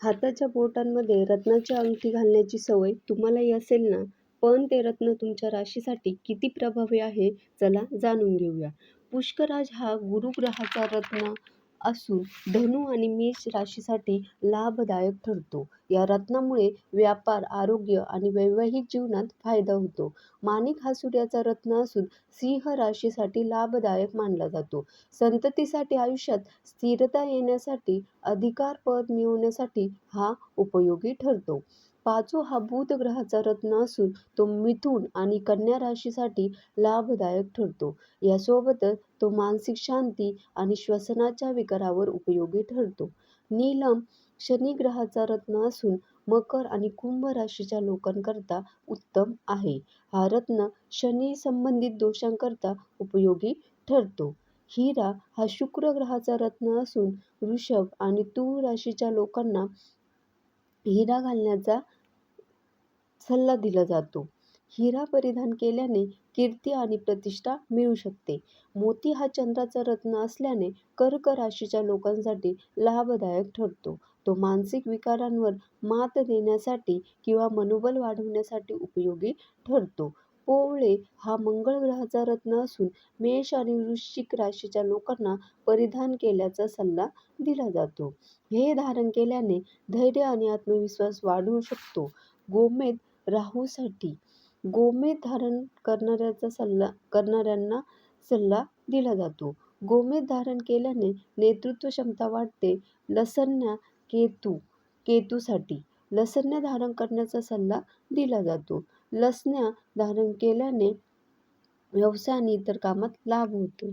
हाताच्या बोटांमध्ये रत्नाची अंगठी घालण्याची सवय तुम्हालाही असेल ना? पण ते रत्न तुमच्या राशीसाठी किती प्रभावी आहे, चला जाणून घेऊया. पुष्कराज हा गुरुग्रहाचा रत्न असून धनु आणि मेष राशीसाठी लाभदायक ठरतो. या रत्नामुळे व्यापार, आरोग्य आणि वैवाहिक जीवनात फायदा होतो. माणिक हा सूर्याचा रत्न असून सिंह राशीसाठी लाभदायक मानला जातो. संततीसाठी आयुष्यात स्थिरता येण्यासाठी, अधिकार पद मिळवण्यासाठी हा उपयोगी ठरतो. पाचो हा बुध ग्रहाचा रत्न असून तो मिथुन आणि कन्या राशीसाठी लाभदायक ठरतो. यासोबतच तो मानसिक शांती आणि श्वसनाच्या विकारावर उपयोगी ठरतो. नीलम शनी ग्रहाचा रत्न असून मकर आणि कुंभ राशीच्या लोकांकरता उत्तम आहे. हा रत्न शनी संबंधित दोषांकरता उपयोगी ठरतो. हिरा हा शुक्र ग्रहाचा रत्न असून वृषभ आणि तुळ राशीच्या लोकांना हिरा घालण्याचा सल्ला दिला जातो. हिरा परिधान केल्याने कीर्ती आणि प्रतिष्ठा मिळू शकते. मोती हा चंद्राचा रत्न असल्याने कर्क राशीच्या लोकांसाठी लाभदायक ठरतो. तो मानसिक विकारांवर मात देण्यासाठी किंवा मनोबल वाढवण्यासाठी उपयोगी ठरतो. पोवळे हा मंगळ ग्रहाचा रत्न असून मेष आणि वृश्चिक राशीच्या लोकांना परिधान केल्याचा सल्ला दिला जातो. हे धारण केल्याने धैर्य आणि आत्मविश्वास वाढू शकतो. गोमेद राहूसाठी गोमेद धारण करणाऱ्यांना सल्ला दिला जातो. गोमेद धारण केल्याने नेतृत्व क्षमता वाढते. लसण्या केतूसाठी लसण्या धारण करण्याचा सल्ला दिला जातो. लसण्या धारण केल्याने व्यवसाय आणि इतर कामात लाभ होतो.